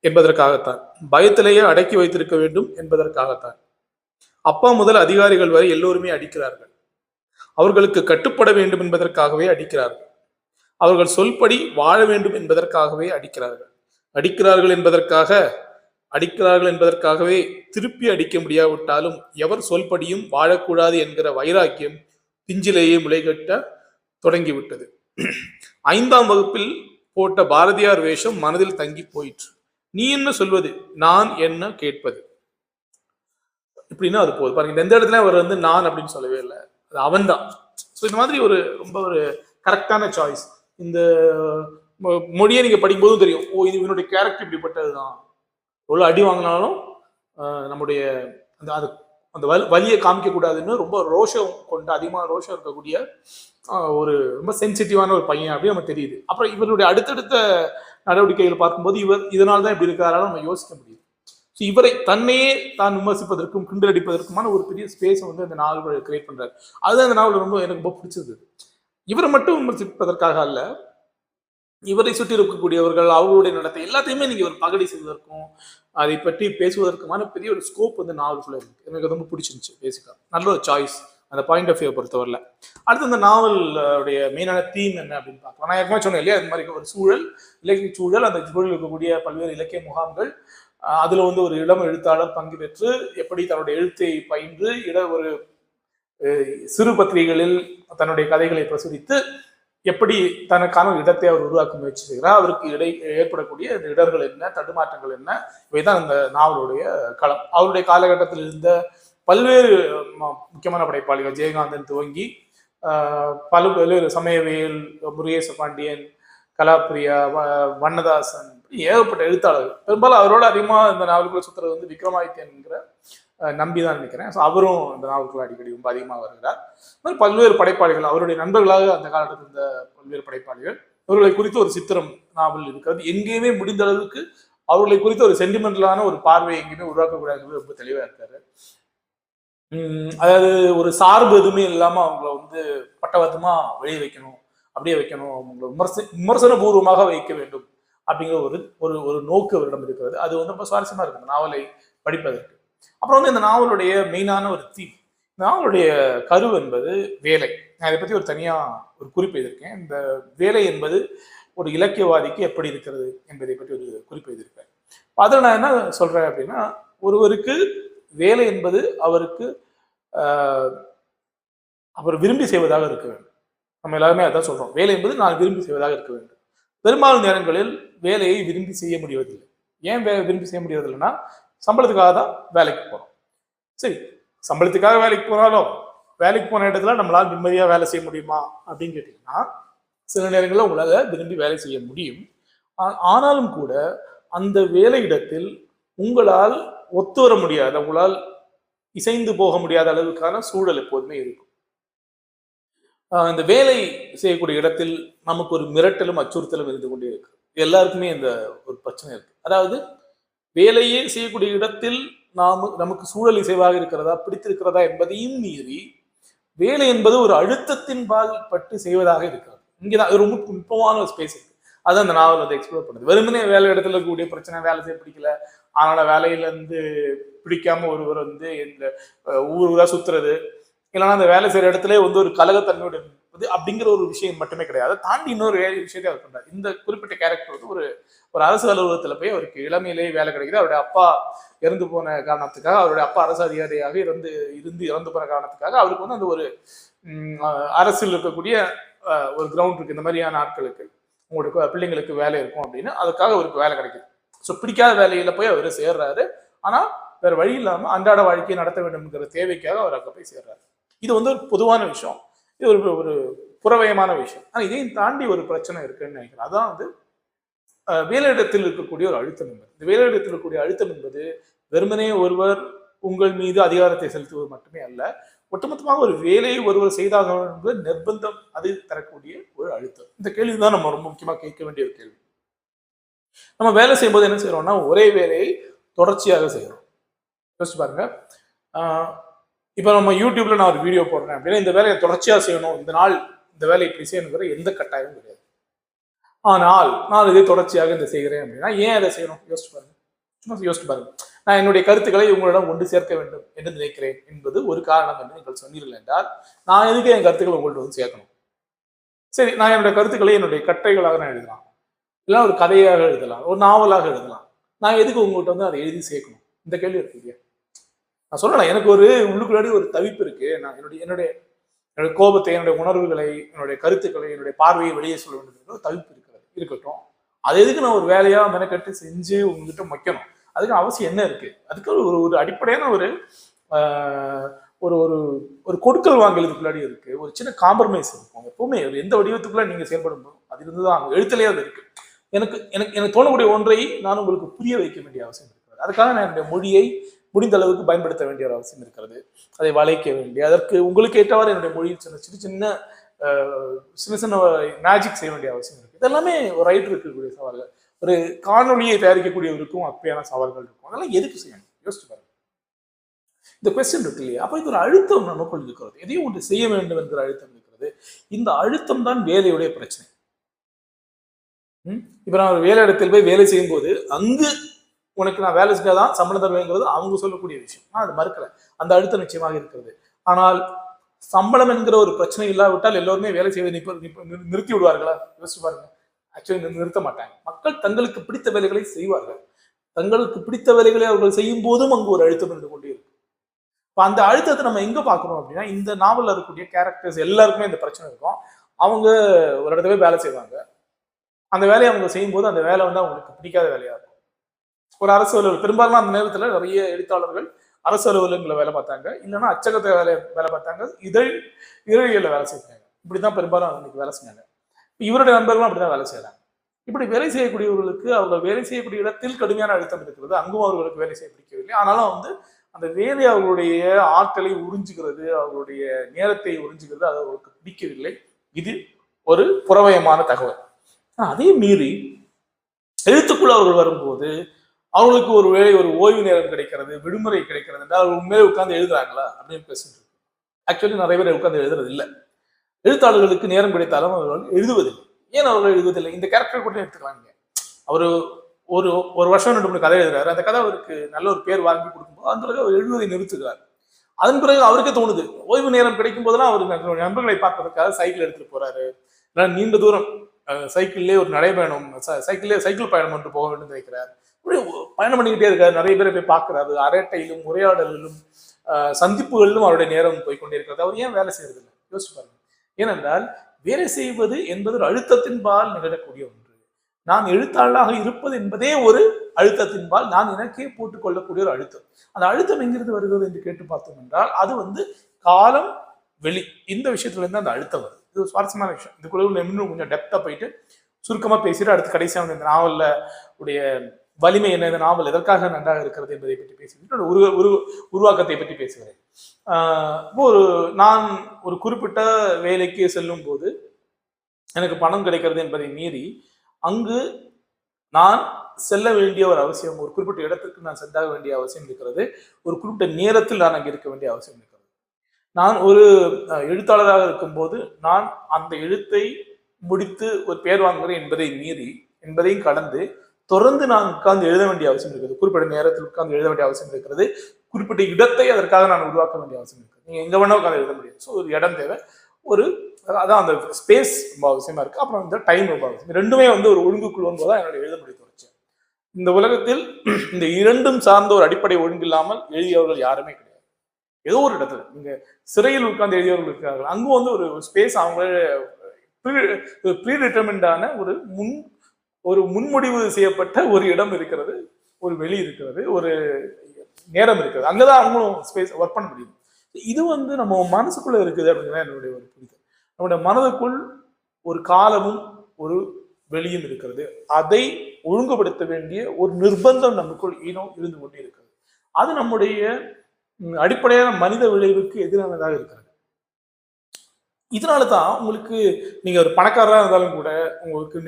என்பதற்காகத்தான், பயத்திலேயே அடக்கி வைத்திருக்க வேண்டும் என்பதற்காகத்தான். அப்பா முதல் அதிகாரிகள் வரை எல்லோருமே அடிக்கிறார்கள். அவர்களுக்கு கட்டுப்பட வேண்டும் என்பதற்காகவே அடிக்கிறார்கள். அவர்கள் சொல்படி வாழ வேண்டும் என்பதற்காகவே அடிக்கிறார்கள் என்பதற்காகவே திருப்பி அடிக்க முடியாவிட்டாலும் எவர் சொல்படியும் வாழக்கூடாது என்கிற வைராக்கியம் பிஞ்சிலேயே முளைகட்ட தொடங்கிவிட்டது. 5ஆம் வகுப்பில் போட்ட பாரதியார் வேஷம் மனதில் தங்கி போயிற்று. நீ என்ன சொல்வது, நான் என்ன கேட்பது, இப்படின்னா அது போதும் பாருங்க. எந்த இடத்துல அவர் வந்து நான் அப்படின்னு சொல்லவே இல்லை, அது அவன் தான். ஸோ இந்த மாதிரி ஒரு ரொம்ப ஒரு கரெக்டான சாய்ஸ். இந்த மொழியை நீங்க படிக்கும்போதும் தெரியும், ஓ இது இவனுடைய கேரக்டர் இப்படிப்பட்டதுதான். எவ்வளோ அடி வாங்கினாலும் நம்முடைய அந்த அது அந்த வலியை காமிக்க கூடாதுன்னு ரொம்ப ரோஷம் கொண்டு அதிகமான ரோஷம் இருக்கக்கூடிய ஒரு ரொம்ப சென்சிட்டிவான ஒரு பையன் அப்படி நம்ம தெரியுது. அப்புறம் இவருடைய அடுத்தடுத்த நடவடிக்கைகள் பார்க்கும்போது இவர் இதனால தான் இப்படி இருக்கிறாரால நம்ம யோசிக்க முடியும். ஸோ இவரை தன்னையே தான் விமர்சிப்பதற்கும் கிண்டல் அடிப்பதற்குமான ஒரு பெரிய ஸ்பேஸை வந்து அந்த நாவல் கிரியேட் பண்றாரு. அதுதான் அந்த நாவல் எனக்கு ரொம்ப பிடிச்சது. இவரை மட்டும் விமர்சிப்பதற்காக அல்ல, இவரை சுற்றி இருக்கக்கூடியவர்கள் அவர்களுடைய நடத்தை எல்லாத்தையுமே நீங்க ஒரு பகடி செய்வதற்கும் அதை பற்றி பேசுவதற்குமான பெரிய ஒரு ஸ்கோப் வந்து நாவலுக்குள்ள இருக்கு. எனக்கு ரொம்ப பிடிச்சிருந்துச்சு. பேசிக்கா நல்ல ஒரு சாய்ஸ் அந்த பாயிண்ட் ஆஃப் வியூ பொறுத்தவரையில். அடுத்து அந்த நாவலுடைய மெயினான தீம் என்ன அப்படின்னு பார்க்கலாம். நான் ஏற்கனவே சொன்னேன் இல்லையா, அது மாதிரி ஒரு சூழல், இலக்கிய சூழல், அந்த சூழல் இருக்கக்கூடிய பல்வேறு இலக்கிய முகாம்கள், அதுல வந்து ஒரு இளம் எழுத்தாளர் பங்கு பெற்று எப்படி தன்னுடைய எழுத்தை பயின்று ஒரு சிறு பத்திரிகைகளில் தன்னுடைய கதைகளை பிரசுரித்து எப்படி தனக்கான இடத்தை அவர் உருவாக்க முயற்சி செய்கிறார், அவருக்கு ஏற்படக்கூடிய இந்த இடர்கள் என்ன, தடுமாற்றங்கள் என்ன, இவைதான் அந்த நாவலுடைய களம். அவருடைய காலகட்டத்தில் இருந்த பல்வேறு முக்கியமான படைப்பாளிகள், ஜெயகாந்தன் துவங்கி பல்வேறு சமயவேல், முருகேச பாண்டியன், கலாப்பிரியா, வண்ணதாசன், ஏகப்பட்ட எழுத்தாளர்கள். பெரும்பாலும் அவரோட அதிகமாக இந்த நாவலுக்குள்ள சுத்துறது வந்து விக்ரமாதித்யன்ங்கிற நம்பிதான் நினைக்கிறேன். ஸோ அவரும் இந்த நாவலுக்குள்ள அடிக்கடி ரொம்ப அதிகமாக வருகிறார். மாதிரி பல்வேறு படைப்பாளிகள், அவருடைய நண்பர்களாக அந்த காலத்தில் இருந்த பல்வேறு படைப்பாளிகள், இவர்களை குறித்து ஒரு சித்திரம் நாவல் இருக்கிறது. எங்கேயுமே முடிந்த அளவுக்கு அவர்களை குறித்து ஒரு சென்டிமெண்டலான ஒரு பார்வை எங்கேயுமே உருவாக்கக்கூடாது ரொம்ப தெளிவா இருக்காரு. அதாவது ஒரு சார்பு எதுவுமே இல்லாம அவங்கள வந்து பட்டவர்த்தமா வெளியே வைக்கணும், அப்படியே வைக்கணும், அவங்களை விமர்சன பூர்வமாக வைக்க வேண்டும் அப்படிங்கிற ஒரு ஒரு ஒரு நோக்கு அவரிடம் இருக்கிறது. அது வந்து ரொம்ப சுவாரஸ்யமா இருக்கு இந்த நாவலை படிப்பதற்கு. அப்புறம் வந்து இந்த நாவலுடைய மெயினான ஒரு தீம், இந்த நாவலுடைய கரு என்பது வேலை. நான் இதை பத்தி ஒரு தனியா ஒரு குறிப்பு எழுதியிருக்கேன். இந்த வேலை என்பது ஒரு இலக்கியவாதிக்கு எப்படி இருக்கிறது என்பதை பற்றி ஒரு குறிப்பு எழுதியிருக்கேன். அதில் நான் என்ன சொல்றேன் அப்படின்னா, ஒருவருக்கு வேலை என்பது அவருக்கு அவர் விரும்பி செய்வதாக இருக்க வேண்டும். நம்ம எல்லாருமே அதான் சொல்றோம், வேலை என்பது நான் விரும்பி செய்வதாக இருக்க வேண்டும். பெரும்பாலும் நேரங்களில் வேலையை விரும்பி செய்ய முடிவதில்லை. ஏன் விரும்பி செய்ய முடிவதில்லைன்னா, சம்பளத்துக்காக தான் வேலைக்கு போறோம். சரி, சம்பளத்துக்காக வேலைக்கு போனாலும் வேலைக்கு போன இடத்துல நம்மளால நிம்மதியா வேலை செய்ய முடியுமா அப்படின்னு கேட்டீங்கன்னா, சில நேரங்களில் உங்களால விரும்பி வேலை செய்ய முடியும். ஆனாலும் கூட அந்த வேலையிடத்தில் உங்களால் ஒத்து வர முடியாத, உங்களால் இசைந்து போக முடியாத அளவுக்கான சூழல் எப்போதுமே இருக்கும். இந்த வேலை செய்யக்கூடிய இடத்தில் நமக்கு ஒரு மிரட்டலும் அச்சுறுத்தலும் இருந்து கொண்டே இருக்கு. எல்லாருக்குமே இந்த ஒரு பிரச்சனை இருக்கு. அதாவது வேலையே செய்யக்கூடிய இடத்தில் நமக்கு சூழல் இசைவாக இருக்கிறதா, பிடித்திருக்கிறதா என்பதையும் மீறி வேலை என்பது ஒரு அழுத்தத்தின் பால் பட்டு செய்வதாக இருக்காது. இங்கேதான் ரொம்ப நுட்பமான ஒரு ஸ்பேஸ் இருக்கு. அதான் அந்த நாவல் வந்து எக்ஸ்ப்ளோர் பண்ணுது. வெறுமனே வேலை இடத்துல இருக்கக்கூடிய பிரச்சனை, வேலை செய்ய பிடிக்கல, அதனால வேலையில இருந்து பிடிக்காம ஒருவர் வந்து இந்த ஊர் ஊரா சுத்துறது, இல்லைன்னா அந்த வேலை செய்யற இடத்துல வந்து ஒரு கலகத்தன்மையோட இருப்பது அப்படிங்கிற ஒரு விஷயம் மட்டுமே கிடையாது. தாண்டி இன்னொரு விஷயத்தை அவர் பண்றாரு. இந்த குறிப்பிட்ட கேரக்டர் வந்து ஒரு அரசு அலுவலகத்துல போய் அவருக்கு இளமையிலேயே வேலை கிடைக்குது. அவருடைய அப்பா இறந்து போன காரணத்துக்காக, அவருடைய அப்பா அரசு அதிகாரியாக இறந்து போன காரணத்துக்காக அவருக்கு வந்து அந்த ஒரு அரசில் இருக்கக்கூடிய ஒரு கிரவுண்ட் இருக்கு, இந்த மாதிரியான ஆட்களுக்கு உங்களுக்கு பிள்ளைங்களுக்கு வேலை இருக்கும் அப்படின்னு, அதுக்காக அவருக்கு வேலை கிடைக்குது. ஸோ பிடிக்காத வேலையில போய் அவர் சேர்றாரு. ஆனா வேற வழி இல்லாம அன்றாட வாழ்க்கையை நடத்த வேண்டும்ங்கிற தேவைக்காக அவர் அங்கே போய் சேர்றாரு. இது வந்து ஒரு பொதுவான விஷயம், இது ஒரு புறவயமான விஷயம். ஆனா இதையும் தாண்டி ஒரு பிரச்சனை இருக்குன்னு நினைக்கிறேன். அதான் வந்து வேலையிடத்தில் இருக்கக்கூடிய ஒரு அழுத்தம் என்பது. இந்த வேலையிடத்தில் இருக்கக்கூடிய அழுத்தம் என்பது வெறுமனே ஒருவர் உங்கள் மீது அதிகாரத்தை செலுத்துவது மட்டுமே அல்ல, ஒட்டுமொத்தமாக ஒரு வேலையை ஒருவர் செய்தாக என்பது நிர்பந்தம், அது தரக்கூடிய ஒரு அழுத்தம். இந்த கேள்விதான் நம்ம ரொம்ப முக்கியமா கேட்க வேண்டிய ஒரு கேள்வி. நம்ம வேலை செய்யும்போது என்ன செய்யறோம்னா, ஒரே வேலையை தொடர்ச்சியாக செய்யறோம். யோசிச்சு பாருங்க. இப்ப நம்ம யூடியூப்ல நான் ஒரு வீடியோ போடுறேன் அப்படின்னா, இந்த வேலையை தொடர்ச்சியா செய்யணும், இந்த நாள் இந்த வேலை இப்படி செய்யணுங்கிற எந்த கட்டாயமும் கிடையாது. ஆனால் நான் இதை தொடர்ச்சியாக இந்த செய்கிறேன் அப்படின்னா, ஏன் அதை செய்யணும் யோசிச்சு பாருங்க. சும்மா யோசிச்சு பாருங்க. நான் என்னுடைய கருத்துக்களை உங்களிடம் கொண்டு சேர்க்க வேண்டும் என்று நினைக்கிறேன் என்பது ஒரு காரணம் என்று நீங்கள் சொன்னீர்கள் என்றால், நான் எதுக்கு என் கருத்துக்களை உங்கள்கிட்ட வந்து சேர்க்கணும்? சரி, நான் என்னுடைய கருத்துக்களை என்னுடைய கட்டுரைகளாக நான் எழுதலாம், இல்லை ஒரு கதையாக எழுதலாம், ஒரு நாவலாக எழுதலாம். நான் எதுக்கு உங்கள்கிட்ட வந்து அதை எழுதி சேர்க்கணும்? இந்த கேள்வி இருக்கு இல்லையா? நான் சொல்லலாம், எனக்கு ஒரு உள்ளுக்குள்ளாடி ஒரு தவிப்பு இருக்கு. நான் என்னுடைய கோபத்தை, என்னுடைய உணர்வுகளை, என்னுடைய கருத்துக்களை, என்னுடைய பார்வையை வெளியே சொல்ல வேண்டியது தவிப்பு இருக்கட்டும். அது எதுக்கு நான் ஒரு வேலையா மெனக்கட்டு செஞ்சு உங்ககிட்ட வைக்கணும்? அதுக்கு அவசியம் என்ன இருக்கு? அதுக்கு ஒரு அடிப்படையான ஒரு ஒரு ஒரு கொடுக்கல் வாங்கல் இதுக்குள்ளாடி இருக்கு, ஒரு சின்ன காம்ப்ரமைஸ் இருக்கும். எப்பவுமே எந்த வடிவத்துக்குள்ள நீங்க செயல்படும் போதும் அது இருந்துதான் எழுத்துலயே அது இருக்கு. எனக்கு தோணக்கூடிய ஒன்றை நான் உங்களுக்கு புரிய வைக்க வேண்டிய அவசியம் இருக்கிறது. அதுக்காக நான் என்னுடைய மொழியை முடிந்த அளவுக்கு பயன்படுத்த வேண்டிய ஒரு அவசியம் இருக்கிறது. அதை வளைக்க வேண்டிய, அதற்கு உங்களுக்கு ஏற்றவாறு என்னுடைய மொழியில் சின்ன சின்ன மேஜிக் செய்ய வேண்டிய அவசியம் இருக்கு. இதெல்லாமே ஒரு ரைட்டர் இருக்கக்கூடிய சவால்கள். ஒரு காணொலியை தயாரிக்கக்கூடியவருக்கும் அப்படியான சவால்கள் இருக்கும். அதெல்லாம் எதுக்கு செய்யணும் யோசிச்சு பாருங்க. இந்த கொஸ்டின் இருக்கு இல்லையா? அப்ப இது ஒரு அழுத்தம் நமக்குள் இருக்கிறது. எதையும் ஒன்று செய்ய வேண்டும் என்கிற அழுத்தம் இருக்கிறது. இந்த அழுத்தம் தான் வேலையுடைய பிரச்சனை. இப்ப நான் ஒரு வேலை இடத்தில் போய் வேலை செய்யும் போது அங்கு உனக்கு நான் வேலை செஞ்சாதான் சம்பளம் தருவேங்கிறது அவங்க சொல்லக்கூடிய விஷயம். நான் அதை மறுக்கல. அந்த அழுத்தம் நிச்சயமாக இருக்கிறது. ஆனால் சம்பளம் என்கிற ஒரு பிரச்சனை இல்லாவிட்டால் எல்லோருமே வேலை செய்வதை நிறுத்தி விடுவார்களா? யோசிச்சு பாருங்க. ஆக்சுவலி நிறுத்த மாட்டாங்க. மக்கள் தங்களுக்கு பிடித்த வேலைகளை செய்வார்கள். தங்களுக்கு பிடித்த வேலைகளை அவர்கள் செய்யும் போதும் அங்கு ஒரு அழுத்தம் இருந்து கொண்டே இருக்கும். இப்போ அந்த அழுத்தத்தை நம்ம எங்க பார்க்கணும் அப்படின்னா, இந்த நாவலில் இருக்கக்கூடிய கேரக்டர்ஸ் எல்லாருக்குமே இந்த பிரச்சனை இருக்கும். அவங்க ஒரு இடத்துல வேலை செய்வாங்க. அந்த வேலையை அவங்க செய்யும் போது அந்த வேலை வந்து அவங்களுக்கு பிடிக்காத வேலையா இருக்கும். ஒரு அரசு அலுவலகம், பெரும்பாலும் அந்த நேரத்தில் நிறைய எழுத்தாளர்கள் அரசு அலுவலகங்களை வேலை பார்த்தாங்க, இல்லைன்னா அச்சகத்தை வேலை பார்த்தாங்க, இதழியல்ல வேலை செய்வாங்க. இப்படிதான் பெரும்பாலும் அன்னைக்கு வேலை செஞ்சாங்க. இவருடைய நண்பர்களும் அப்படிதான் வேலை செய்யறாங்க. இப்படி வேலை செய்யக்கூடியவர்களுக்கு அவங்க வேலை செய்யக்கூடிய இடத்தில் கடுமையான அழுத்தம் இருக்கிறது, அங்கும் அவர்களுக்கு வேலை செய்ய பிடிக்கவில்லை. ஆனாலும் வந்து அந்த வேலை அவர்களுடைய ஆட்களை உறிஞ்சுகிறது, அவர்களுடைய நேரத்தை உறிஞ்சுகிறது, அது அவர்களுக்கு பிடிக்கவில்லை. இது ஒரு புறவயமான தகவல். அதே மீறி எழுத்துக்குள்ள அவர்கள் வரும்போது அவங்களுக்கு ஒரு வேலை ஒரு ஓய்வு நேரம் கிடைக்கிறது, விடுமுறை கிடைக்கிறது என்றால் அவங்க உண்மையிலே உட்கார்ந்து எழுதுறாங்களா அப்படின்னு பேசுறது. ஆக்சுவலி நிறைய பேர் உட்கார்ந்து எழுதுறது இல்லை. எழுத்தாளர்களுக்கு நேரம் கிடைத்தாலும் அவர்கள் எழுதுவதில்லை. ஏன் அவர்கள் எழுதுவதில்லை? இந்த கேரக்டர் கூட எடுத்துக்கலாம். அவரு ஒரு ஒரு வருஷம் 2 கதை எழுதுறாரு. அந்த கதை அவருக்கு நல்ல ஒரு பேர் வாங்கி கொடுக்கும்போது அந்த பிறகு அவர் எழுதுவதை நிறுத்துகிறார். அதன் பிறகு அவருக்கே தோணுது, ஓய்வு நேரம் கிடைக்கும் போதெல்லாம் அவர் நண்பர்களை பார்ப்பதற்காக சைக்கிள் எடுத்துட்டு போறாரு, நீண்ட தூரம் சைக்கிள்லேயே ஒரு நடைபயணம், சைக்கிள் பயணம் ஒன்று போக வேண்டும் நினைக்கிறார். பயணம் பண்ணிக்கிட்டே இருக்காரு, நிறைய பேரை போய் பார்க்கிறாரு, அரட்டையிலும் உரையாடலிலும் சந்திப்புகளிலும் அவருடைய நேரம் போய்கொண்டே இருக்கிறது. அவர் ஏன் வேலை செய்யறது இல்லை? யோசிச்சு பாருங்க. ஏனென்றால் வேலை செய்வது என்பது ஒரு அழுத்தத்தின்பால் நிகழக்கூடிய ஒன்று. நான் எழுத்தாளராக இருப்பது என்பதே ஒரு அழுத்தத்தின்பால் நான் எனக்கே போட்டுக் கொள்ளக்கூடிய ஒரு அழுத்தம். அந்த அழுத்தம் எங்கிருந்து வருகிறது என்று கேட்டு பார்த்தோம் என்றால் அது வந்து காலம், வெளி, இந்த விஷயத்துல இருந்து அந்த அழுத்தம் வருது. இது ஒரு சுவாரஸ்யமான விஷயம். இதுக்குள்ள இன்னும் கொஞ்சம் டெப்தா போயிட்டு சுருக்கமா பேசிட்டு அடுத்து கடைசியாக வந்து இந்த நாவல்ல உடைய வலிமை என்ன, இந்த நாவல் எதற்காக நன்றாக இருக்கிறது என்பதை பற்றி பேசிவிட்டு ஒரு உருவாக்கத்தை பற்றி பேசுகிறேன். நான் ஒரு குறிப்பிட்ட வேலைக்கு செல்லும் போது எனக்கு பணம் கிடைக்கிறது என்பதை மீறி அங்கு நான் செல்ல வேண்டிய ஒரு அவசியம், ஒரு குறிப்பிட்ட இடத்துக்கு நான் சென்றாக வேண்டிய அவசியம் இருக்கிறது, ஒரு குறிப்பிட்ட நேரத்தில் நான் அங்கே இருக்க வேண்டிய அவசியம் இருக்கிறது. நான் ஒரு எழுத்தாளராக இருக்கும்போது நான் அந்த எழுத்தை முடித்து ஒரு பேர் வாங்குகிறேன் என்பதையும் கடந்து தொடர்ந்து நான் உட்கார்ந்து எழுத வேண்டிய அவசியம் இருக்கிறது. குறிப்பிட்ட நேரத்தில் உட்கார்ந்து எழுத வேண்டிய அவசியம் இருக்கிறது. குறிப்பிட்ட இடத்தை அதற்காக நான் உருவாக்க வேண்டிய அவசியம் இருக்கிறது. நீங்க எங்க வேணா உட்காந்து எழுத முடியாது. ஸோ ஒரு இடம் தேவை, ஒரு அதான் அந்த ஸ்பேஸ் ரொம்ப அவசியமா இருக்கு. அப்புறம் வந்து டைம் ரொம்ப அவசியம். ரெண்டுமே வந்து ஒரு ஒழுங்குக்குள் வரும்போது தான் என்னோட எழுத முடிய தோணுச்சு. இந்த உலகத்தில் இந்த இரண்டும் சார்ந்த ஒரு அடிப்படை ஒழுங்கு இல்லாமல் எழுதியவர்கள் யாருமே கிடையாது. ஏதோ ஒரு இடத்துல நீங்க சிறையில் உட்கார்ந்து எழுதியவர்கள் இருக்கிறார்கள். அங்கும் வந்து ஒரு ஸ்பேஸ் அவங்களே ப்ரீ டிட்டர்மின்டான ஒரு முன்முடிவு செய்யப்பட்ட ஒரு இடம் இருக்கிறது, ஒரு வெளி இருக்கிறது, ஒரு நேரம் இருக்கிறது. அங்கதான் அவங்களும் ஸ்பேஸ் ஒர்க் பண்ண முடியும். இது வந்து நம்ம மனசுக்குள்ள இருக்குது அப்படின்னா என்னுடைய ஒரு புரிதல். நம்முடைய மனதுக்குள் ஒரு காலமும் ஒரு வெளியும் இருக்கிறது. அதை ஒழுங்குபடுத்த வேண்டிய ஒரு நிர்பந்தம் நமக்குள் இருந்து கொண்டே இருக்கிறது. அது நம்முடைய அடிப்படையான மனித விளைவுக்கு எதிரானதாக இருக்கிறது. இதனால தான் உங்களுக்கு நீங்க ஒரு பணக்காரராக இருந்தாலும் கூட உங்களுக்கு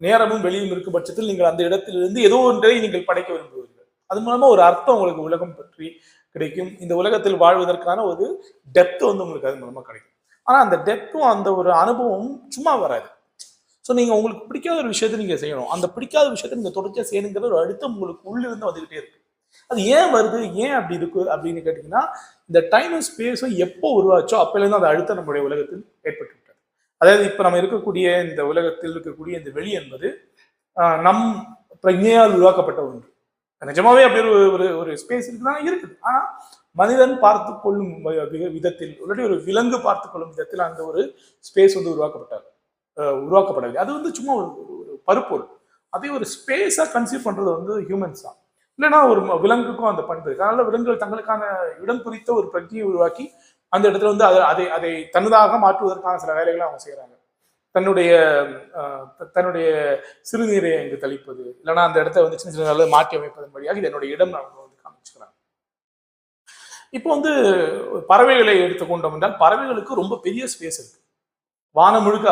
நேரமும் வெளியும் இருக்கும் பட்சத்தில் நீங்கள் அந்த இடத்திலிருந்து ஏதோ ஒன்றை நீங்கள் படைக்க விரும்புவீர்கள். அது மூலமா ஒரு அர்த்தம் உங்களுக்கு உலகம் பற்றி கிடைக்கும். இந்த உலகத்தில் வாழ்வதற்கான ஒரு டெப்த் வந்து உங்களுக்கு அது மூலமா கிடைக்கும். ஆனா அந்த டெப்த்தும் அந்த ஒரு அனுபவம் சும்மா வராது. ஸோ நீங்க உங்களுக்கு பிடிக்காத ஒரு விஷயத்தை நீங்க செய்யணும். அந்த பிடிக்காத விஷயத்தை நீங்க தொடர்ச்சியா செய்யணுங்கிற ஒரு அழுத்தம் உங்களுக்கு உள்ளிருந்து வந்துகிட்டே இருக்கு. அது ஏன் வருது, ஏன் அப்படி இருக்கு அப்படின்னு கேட்டீங்கன்னா, இந்த டைமும் ஸ்பேஸும் எப்போ உருவாச்சோ அப்போலேருந்து அந்த அழுத்தம் நம்முடைய உலகத்தில் ஏற்பட்டு விட்டது. அதாவது இப்ப நம்ம இருக்கக்கூடிய இந்த உலகத்தில் இருக்கக்கூடிய இந்த வெளி என்பது நம் பிரஜையால் உருவாக்கப்பட்ட ஒன்று. நிஜமாவே அப்படி ஒரு ஸ்பேஸ் இருக்குன்னா இருக்குது. ஆனா மனிதன் பார்த்து கொள்ளும் விதத்தில், இல்லாட்டி ஒரு விலங்கு பார்த்து கொள்ளும் விதத்தில் அந்த ஒரு ஸ்பேஸ் வந்து உருவாக்கப்படவில்லை. அது வந்து சும்மா ஒரு பருப்பொருள். அதே ஒரு ஸ்பேஸா கன்சீவ் பண்றது வந்து ஹியூமன்ஸ் தான். இல்லைன்னா ஒரு விலங்குக்கும் அந்த பண்பு இருக்கு. அதனால விலங்குகள் தங்களுக்கான இடம் குறித்த ஒரு பிரஜையை உருவாக்கி அந்த இடத்துல வந்து அதை தன்னதாக மாற்றுவதற்கான சில வேலைகளை அவங்க செய்யறாங்க. தன்னுடைய சிறுநீரை இங்கு தெளிப்பது, இல்லைன்னா அந்த இடத்த வந்து சின்ன சின்ன மாற்றி அமைப்பதன் வழியாக இது என்னுடைய இடம் அவங்க வந்து காமிச்சுக்கிறாங்க. இப்போ வந்து பறவைகளை எடுத்துக்கொண்டோம் என்றால் பறவைகளுக்கு ரொம்ப பெரிய ஸ்பேஸ் இருக்கு. வானம் முழுக்க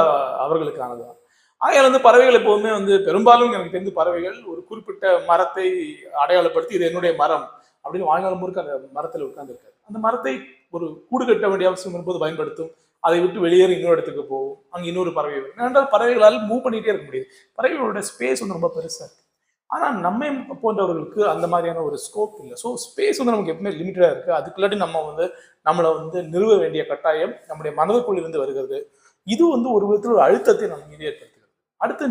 அவர்களுக்கானதுதான். ஆகையால் வந்து பறவைகள் எப்போதுமே வந்து பெரும்பாலும் எனக்கு தெரிந்து பறவைகள் ஒரு குறிப்பிட்ட மரத்தை அடையாளப்படுத்தி இது என்னுடைய மரம் அப்படின்னு வாழ்நாள் முழுக்க அந்த மரத்தில் உட்கார்ந்துருக்காரு. அந்த மரத்தை ஒரு கூடு கட்ட வேண்டிய அவசியம் என்பது பயன்படுத்தும். அதை விட்டு வெளியேறி இன்னொரு இடத்துக்கு போகும். அங்கே இன்னொரு பறவை வரும். ஏனென்றால் பறவைகளால் மூவ் பண்ணிட்டே இருக்க முடியாது. பறவைகளோட ஸ்பேஸ் வந்து ரொம்ப பெருசா இருக்கு. ஆனால் நம்மை போன்றவர்களுக்கு அந்த மாதிரியான ஒரு ஸ்கோப் இல்லை. ஸோ ஸ்பேஸ் வந்து நமக்கு எப்பவுமே லிமிட்டடா இருக்கு. அதுக்குள்ளாட்டி நம்மளை வந்து நிறுவ வேண்டிய கட்டாயம் நம்முடைய மனதுக்குள் இருந்து வருகிறது. இது வந்து ஒரு விதத்தில் ஒரு அழுத்தத்தை நம்ம மீது ஏற்படுத்துகிறது. அடுத்து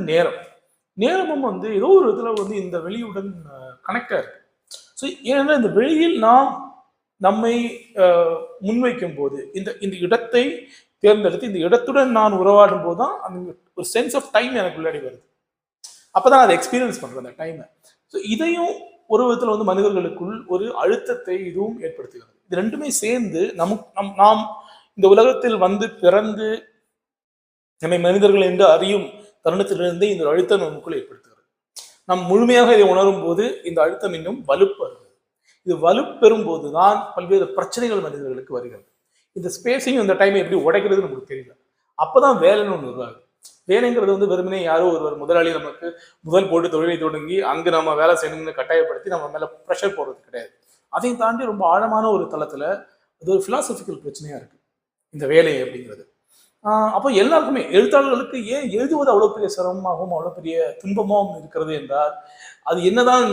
நேரமும் வந்து ஏதோ ஒரு விதத்துல வந்து இந்த வெளியுடன் கனெக்டா இருக்கு. ஸோ ஏன்னா இந்த வெளியில் நாம் நம்மை முன்வைக்கும் போது இந்த இடத்தை தேர்ந்தெடுத்து இந்த இடத்துடன் நான் உறவாடும் போது தான் அந்த ஒரு சென்ஸ் ஆஃப் டைம் எனக்கு உள்ளாடி வருது. அப்பதான் அதை எக்ஸ்பீரியன்ஸ் பண்றேன் அந்த டைமை. ஸோ இதையும் ஒரு விதத்துல வந்து மனிதர்களுக்குள் ஒரு அழுத்தத்தை இதுவும் ஏற்படுத்துகிறது. இது ரெண்டுமே சேர்ந்து நாம் இந்த உலகத்தில் வந்து பிறந்து நம்மை மனிதர்கள் என்று அறியும் தருணத்திலிருந்தே இந்த அழுத்தம் நமக்குள்ள ஏற்படுத்துகிறது. நாம் முழுமையாக இதை உணரும் போது இந்த அழுத்தம் இன்னும் வலுப்பெறுகிறது. இது வலுப்பெறும் போதுதான் பல்வேறு பிரச்சனைகள் மனிதர்களுக்கு வருகிறது. இந்த ஸ்பேஸையும் இந்த டைமை எப்படி உடைக்கிறது நமக்கு தெரியல. அப்பதான் வேலைன்னு ஒன்று உருவாகுது. வேலைங்கிறது வந்து வெறுமனே யாரோ ஒருவர் முதலாளி நமக்கு முதல் போட்டு தொழிலை தொடங்கி அங்கு நம்ம வேலை செய்யணும்னு கட்டாயப்படுத்தி நம்ம மேல ப்ரெஷர் போடுறது கிடையாது. அதையும் தாண்டி ரொம்ப ஆழமான ஒரு தளத்துல அது ஒரு பிலாசபிக்கல் பிரச்சனையா இருக்கு இந்த வேலை அப்படிங்கிறது. அப்போ எல்லாருக்குமே எழுத்தாளர்களுக்கு ஏன் எழுதுவது அவ்வளவு பெரிய சிரமமாகவும் அவ்வளவு பெரிய துன்பமாகவும் இருக்கிறது என்றால், அது என்னதான்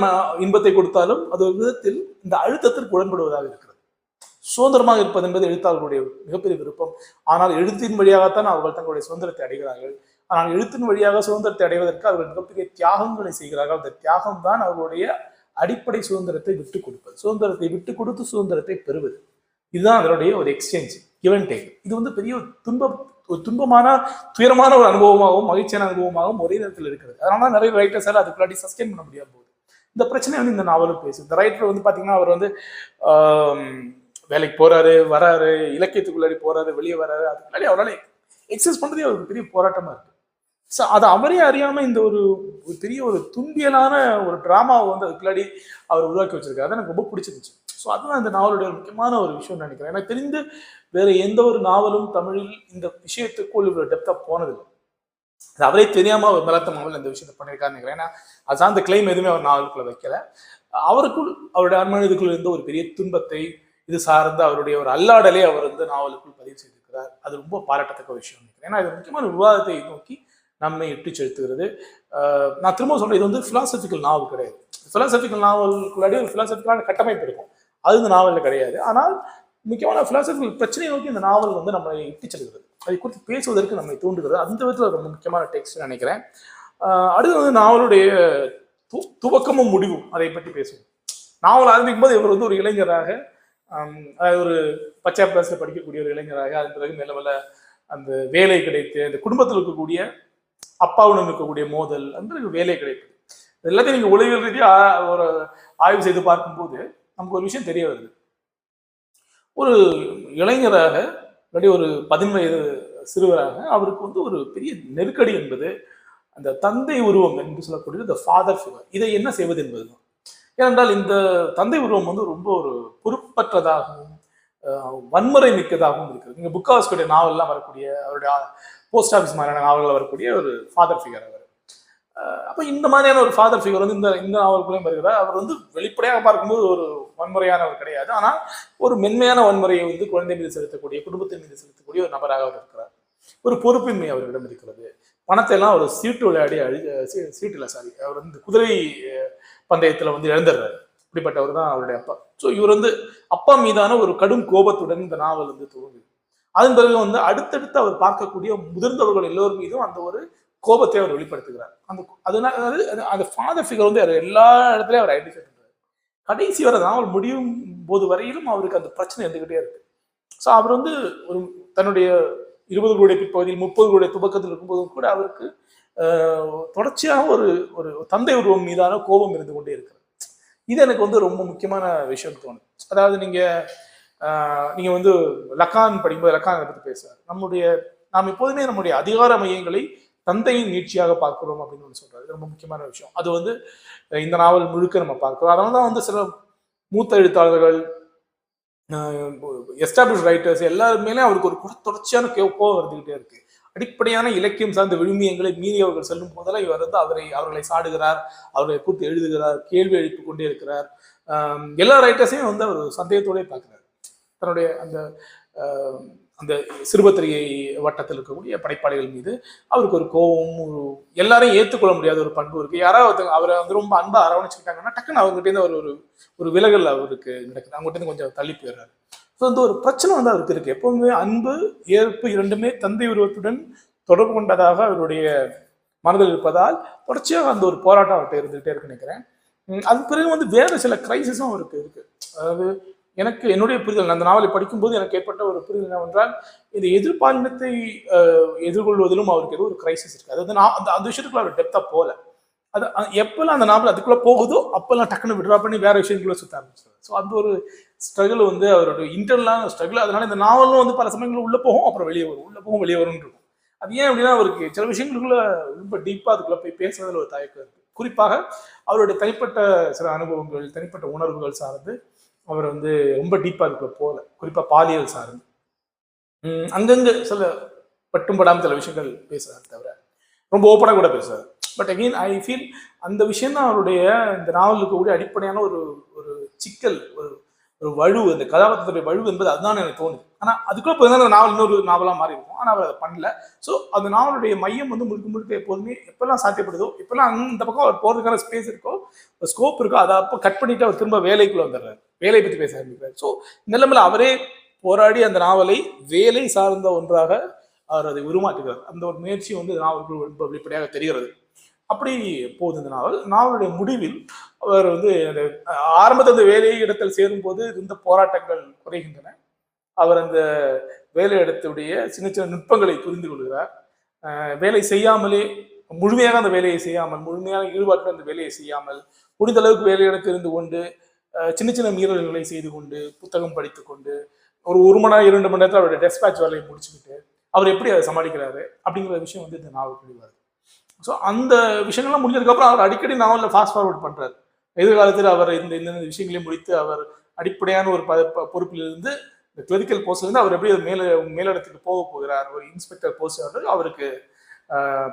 இன்பத்தை கொடுத்தாலும் அது ஒரு விதத்தில் இந்த அழுத்தத்திற்கு உடன்படுவதாக இருக்கிறது. சுதந்திரமாக இருப்பது என்பது எழுத்தாளர்களுடைய மிகப்பெரிய விருப்பம். ஆனால் எழுத்தின் வழியாகத்தான் அவர்கள் தங்களுடைய சுதந்திரத்தை அடைகிறார்கள். ஆனால் எழுத்தின் வழியாக சுதந்திரத்தை அடைவதற்கு அவர்கள் மிகப்பெரிய தியாகங்களை செய்கிறார்கள். அந்த தியாகம் தான் அவர்களுடைய அடிப்படை சுதந்திரத்தை விட்டுக் கொடுப்பது. சுதந்திரத்தை விட்டுக் கொடுத்து சுதந்திரத்தை பெறுவது. இதுதான் அதனுடைய ஒரு எக்ஸ்சேஞ்ச், கிவ் அண்ட் டேக். இது வந்து பெரிய துன்பமான துயரமான ஒரு அனுபவமாகவும் மகிழ்ச்சியான அனுபவமாகவும் ஒரே நேரத்தில் இருக்கிறது. அதனால நிறைய ரைட்டர்ஸால் அதுக்குள்ளாடி சஸ்டெயின் பண்ண முடியாது போகுது. இந்த பிரச்சனை வந்து இந்த நாவலும் பேசுது. இந்த ரைட்டர் வந்து பாத்தீங்கன்னா அவர் வந்து வேலைக்கு போறாரு, வராரு, இலக்கியத்துக்குள்ளாடி போறாரு, வெளியே வராரு, அதுக்குள்ளாடி அவரால் எக்ஸசைஸ் பண்றதே ஒரு பெரிய போராட்டமா இருக்கு. ஸோ அதை அவரே அறியாம இந்த ஒரு பெரிய ஒரு துன்பியலான ஒரு டிராமாவை வந்து அதுக்குள்ளாடி அவர் உருவாக்கி வச்சிருக்காரு. அது எனக்கு ரொம்ப பிடிச்சிருந்துச்சு. ஸோ அதுதான் இந்த நாவலுடைய ஒரு முக்கியமான ஒரு விஷயம் நினைக்கிறேன். எனக்கு தெரிந்து வேற எந்த ஒரு நாவலும் தமிழில் இந்த விஷயத்துக்குள் இவ்வளவு டெப்தா போனதில்லை. அது அவரே தெரியாம அவர் பலத்த நாவல் இந்த விஷயத்தை பண்ணியிருக்காருன்னு நினைக்கிறேன். ஏன்னா அது சார்ந்த கிளைம் எதுவுமே அவர் நாவலுக்குள்ள வைக்கல. அவருக்குள் அவருடைய அர்மனதுக்குள்ள இருந்த ஒரு பெரிய துன்பத்தை இது சார்ந்த அவருடைய ஒரு அல்லாடலே அவர் வந்து நாவலுக்குள் பதிவு செய்திருக்கிறார். அது ரொம்ப பாராட்டத்தக்க விஷயம் நினைக்கிறேன். ஏன்னா இது முக்கியமான விவாதத்தை நோக்கி நம்மை இட்டு செலுத்துகிறது. நான் திரும்ப சொல்றேன், இது வந்து பிலாசபிக்கல் நாவல் கிடையாது. பிலாசபிக்கல் நாவலுக்குள்ளாடி ஒரு பிலாசபிக்கலான கட்டமைப்பு இருக்கும், அது இந்த நாவலில் கிடையாது. ஆனால் முக்கியமான பிலாசபிக்கல் பிரச்சனையை நோக்கி இந்த நாவல் வந்து நம்மளை இட்டு செல்கிறது, அதை குறித்து பேசுவதற்கு நம்மை தூண்டுகிறது. அந்த விதத்தில் ரொம்ப முக்கியமான டெக்ஸ்ட் நினைக்கிறேன். அடுத்து வந்து நாவலுடைய துவக்கமும் முடிவும் அதை பற்றி பேசுவோம். நாவல் ஆரம்பிக்கும் போது இவர் வந்து ஒரு இளைஞராக, ஒரு பச்சை கிளாஸ்ல படிக்கக்கூடிய ஒரு இளைஞராக, அதன் பிறகு மேல மேல அந்த வேலை கிடைத்து அந்த குடும்பத்தில் இருக்கக்கூடிய அப்பாவுடன் இருக்கக்கூடிய மோதல், அந்த வேலை கிடைத்தது. எல்லாத்தையும் நீங்க உளவியல் ரீதியாக ஒரு ஆய்வு செய்து பார்க்கும்போது நமக்கு ஒரு விஷயம் தெரிய வருது. ஒரு இளைஞராக ஒரு 10 வயது சிறுவராக அவருக்கு வந்து ஒரு பெரிய நெருக்கடி என்பது அந்த தந்தை உருவம் என்று சொல்லக்கூடிய இந்த ஃபாதர் ஃபிகர். இதை என்ன செய்வது என்பதுதான். ஏனென்றால் இந்த தந்தை உருவம் வந்து ரொம்ப ஒரு பொறுப்பற்றதாகவும் வன்முறை மிக்கதாகவும் இருக்குது. நீங்க புக்காஸ்குடைய நாவல்லாம் வரக்கூடிய அவருடைய போஸ்ட் ஆஃபீஸ் மாதிரியான நாவல்கள் வரக்கூடிய ஒரு ஃபாதர் ஃபிகர் அவர். அப்போ இந்த மாதிரியான ஒரு ஃபாதர் ஃபிகர் வந்து இந்த நாவலுக்குள்ளேயும் வருகிறார். அவர் வந்து வெளிப்படையாக பார்க்கும்போது ஒரு வன்முறையானவர் கிடையாது, ஆனால் ஒரு மென்மையான வன்முறையை வந்து குழந்தை மீது செலுத்தக்கூடிய, குடும்பத்தின் மீது செலுத்தக்கூடிய ஒரு நபராக அவர் இருக்கிறார். ஒரு பொறுப்பின்மை அவரிடம் இருக்கிறது. பணத்தை எல்லாம் ஒரு சீட்டு விளையாடி அவர் வந்து குதிரை பந்தயத்துல வந்து இழந்துடுறாரு. இப்படிப்பட்டவர் தான் அவருடைய அப்பா. ஸோ இவர் வந்து அப்பா மீதான ஒரு கடும் கோபத்துடன் இந்த நாவல் வந்து துவங்குது. அதன் பிறகு வந்து அடுத்தடுத்து அவர் பார்க்கக்கூடிய முதிர்ந்தவர்கள் எல்லோரும் மீதும் அந்த ஒரு கோபத்தை அவர் வெளிப்படுத்துகிறார். அந்த ஃபாதர் ஃபிகர் வந்து எல்லா இடத்துலயும் அவர் ஐடென்டிஃபை பண்றாரு. கடைசி வரை நாவல் முடியும் போது வரையிலும் அவருக்கு அந்த பிரச்சனை இருந்துகிட்டே இருக்கு. ஸோ அவர் வந்து ஒரு தன்னுடைய 20 பிற்பகுதியில் 30 துவக்கத்தில் இருக்கும்போதும் கூட அவருக்கு தொடர்ச்சியாக ஒரு ஒரு தந்தை உருவம் மீதான கோபம் இருந்து கொண்டே இருக்கிறது. இது எனக்கு வந்து ரொம்ப முக்கியமான விஷயம் தோணும். அதாவது நீங்க வந்து லக்கான் படிக்கும்போது லக்கான் அதை பத்தி பேசுறாரு. நாம் எப்போதுமே நம்முடைய அதிகார மையங்களை தந்தையின் நீட்சியாக பார்க்கிறோம் அப்படின்னு ஒன்று சொல்றாரு. ரொம்ப முக்கியமான விஷயம். அது வந்து இந்த நாவல் முழுக்க நம்ம பார்க்கிறோம். அதனாலதான் வந்து சில மூத்த எழுத்தாளர்கள், எஸ்டாப்ளிஷ் ரைட்டர்ஸ் எல்லாருமே அவருக்கு ஒரு தொடர்ச்சியான கோபம் வந்துகிட்டே இருக்கு. அடிப்படையான இலக்கியம் சார்ந்த விழுமியங்களை மீறி அவர்கள் செல்லும் போதெல்லாம் இவர் வந்து அவர்களை சாடுகிறார், அவர்களை கூட்டு எழுதுகிறார், கேள்வி எழுப்பிக் கொண்டே இருக்கிறார். எல்லா ரைட்டர்ஸையும் வந்து அவர் சந்தேகத்தோடய பார்க்கிறார். தன்னுடைய அந்த சிறுபத்திரிகை வட்டத்தில் இருக்கக்கூடிய படைப்பாளிகள் மீது அவருக்கு ஒரு கோபம், எல்லாரையும் ஏற்றுக்கொள்ள முடியாத ஒரு பண்பு இருக்கு. யாராவது அவரை வந்து ரொம்ப அன்பா அரவணைச்சுக்கிட்டாங்கன்னா டக்குன்னு அவங்ககிட்ட இருந்து ஒரு விலகல் அவருக்கு நடக்குது. அவங்ககிட்ட இருந்து கொஞ்சம் தள்ளி போயிடுறாரு. ஸோ அந்த ஒரு பிரச்சனை வந்து அவருக்கு இருக்கு. எப்பவுமே அன்பு, ஏற்பு இரண்டுமே தந்தை உருவத்துடன் தொடர்பு கொண்டதாக அவருடைய மனதில் இருப்பதால் தொடர்ச்சியாக அந்த ஒரு போராட்டம் அவர்கிட்ட இருந்துகிட்டே இருக்குன்னு நினைக்கிறேன். அது பிறகு வந்து வேற சில கிரைசிஸும் அவருக்கு இருக்கு. அதாவது எனக்கு என்னுடைய புரிதல், அந்த நாவலை படிக்கும்போது எனக்கு ஏற்பட்ட ஒரு புரிதல் என்னவென்றால், இந்த எதிர்பாலினத்தை எதிர்கொள்வதிலும் அவருக்கு ஏதோ ஒரு கிரைசிஸ் இருக்கு. அதாவது அந்த விஷயத்துக்குள்ள அவர் டெப்தா போல. அது எப்பெல்லாம் அந்த நாவல் அதுக்குள்ள போகுதோ அப்பெல்லாம் டக்குன்னு விட்ரா பண்ணி வேற விஷயங்களுக்குள்ள சுத்த ஆரம்பிச்சிருவாரு. ஸோ அந்த ஒரு ஸ்ட்ரகிள் வந்து அவருடைய இன்டர்னலான ஸ்ட்ரகிள். அதனால இந்த நாவலும் வந்து பல சமயங்களும் உள்ள போகும், அப்புறம் வெளியே வரும், உள்ள போகும் வெளியே வரும்னு இருக்கும். அது ஏன் அப்படின்னா அவருக்கு சில விஷயங்களுக்குள்ள ரொம்ப டீப்பாக அதுக்குள்ள போய் பேசுறதுல ஒரு தயக்கம் இருக்கு. குறிப்பாக அவருடைய தனிப்பட்ட சில அனுபவங்கள், தனிப்பட்ட உணர்வுகள் சார்ந்து அவர் வந்து ரொம்ப டீப்பாக அதுக்குள்ள போகல. குறிப்பாக பாலியல் சார்ந்து அங்கங்க சில பட்டும் படாமல் சில விஷயங்கள் பேசுறாரு தவிர ரொம்ப ஓப்பனாக கூட பேசுறாரு. பட் அகெயின் ஐ ஃபீல் அந்த விஷயம் தான் அவருடைய இந்த நாவலுக்கு கூட அடிப்படையான ஒரு ஒரு சிக்கல், ஒரு ஒரு வலு, அந்த கதாபாத்திரத்துடைய வலு என்பது அதுதான் எனக்கு தோணுது. ஆனா அதுக்குள்ள போய் அந்த நாவல் இன்னொரு நாவலா மாறி இருக்கும். ஆனா அவர் அதை பண்ணல. ஸோ அந்த நாவலுடைய மையம் வந்து முழுக்க முழுக்க எப்போதுமே எப்பெல்லாம் சாத்தியப்படுதோ, எப்பெல்லாம் இந்த பக்கம் அவர் போறதுக்கான ஸ்பேஸ் இருக்கோ, ஸ்கோப் இருக்கோ, அதை அப்போ கட் பண்ணிட்டு அவர் திரும்ப வேலைக்குள்ள வந்துடுறாரு. வேலையை பற்றி பேச ஆரம்பிக்கிறார். ஸோ நிலைமையில அவரே போராடி அந்த நாவலை வேலை சார்ந்த ஒன்றாக அவர் அதை உருமாற்றுகிறார். அந்த ஒரு முயற்சி வந்து நாவலுக்கு ரொம்ப வெளிப்படையாக தெரிகிறது. அப்படி போகுது இந்த நாவல். நாவலுடைய முடிவில் அவர் வந்து அந்த ஆரம்பத்தில் அந்த வேலை இடத்தில் சேரும் போது இருந்த போராட்டங்கள் குறைகின்றன. அவர் அந்த வேலை இடத்துடைய சின்ன சின்ன நுட்பங்களை புரிந்து கொள்கிறார். வேலை செய்யாமலே முழுமையாக அந்த வேலையை செய்யாமல், முழுமையாக ஈடுபாட்டு அந்த வேலையை செய்யாமல், முடிந்த அளவுக்கு வேலையிடத்தில் இருந்து கொண்டு சின்ன சின்ன மீறல்களை செய்து கொண்டு, புத்தகம் படித்து கொண்டு, ஒரு மணி நேரம் 2 மணி நேரத்தில் அவருடைய டெஸ்பேட்ச் வேலையை முடிச்சுக்கிட்டு அவர் எப்படி அதை சமாளிக்கிறாரு அப்படிங்கிற விஷயம் வந்து இந்த நாவல் புரிவார். ஸோ அந்த விஷயங்கள்லாம் முடிஞ்சதுக்கப்புறம் அவர் அடிக்கடி நாவலில் ஃபாஸ்ட் ஃபார்வர்ட் பண்ணுறாரு. எதிர்காலத்தில் அவர் இந்த விஷயங்களையும் முடித்து அவர் அடிப்படையான ஒரு பொறுப்பிலிருந்து இந்த கிளரிக்கல் போஸ்ட்லேருந்து அவர் எப்படி மேலிடத்துக்கு போகிறார், ஒரு இன்ஸ்பெக்டர் போஸ்ட் அவருக்கு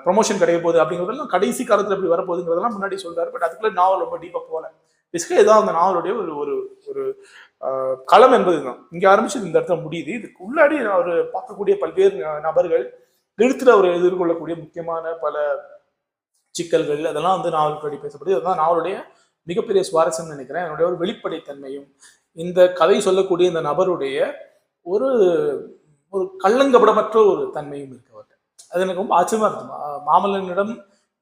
ப்ரொமோஷன் கிடைக்க போகுது அப்படிங்கிறதெல்லாம் கடைசி காலத்தில் எப்படி வரப்போகுதுங்கிறதெல்லாம் முன்னாடி சொல்றாரு. பட் அதுக்குள்ள நாவல் ரொம்ப டீப்பாக போகல. பேசிக்காக இதான் அந்த நாவலுடைய ஒரு ஒரு ஒரு களம் என்பது தான். இங்கே ஆரம்பிச்சு இந்த இடத்துல முடியுது. இதுக்கு உள்ளாடி அவர் பார்க்கக்கூடிய பல்வேறு நபர்கள், எழுத்துல அவர் எதிர்கொள்ளக்கூடிய முக்கியமான பல சிக்கல்கள், அதெல்லாம் வந்து நாவல் படி பேசப்படுது. அதுதான் நாவலுடைய மிகப்பெரிய சுவாரஸ்யம் நினைக்கிறேன். என்னுடைய ஒரு வெளிப்படைத்தன்மையும் இந்த கதை சொல்லக்கூடிய இந்த நபருடைய ஒரு ஒரு கள்ளங்கபடமற்ற ஒரு தன்மையும் இருக்கு அவர்கிட்ட. அது எனக்கு ரொம்ப ஆச்சரியமா இருக்கு. மாமல்லனிடம்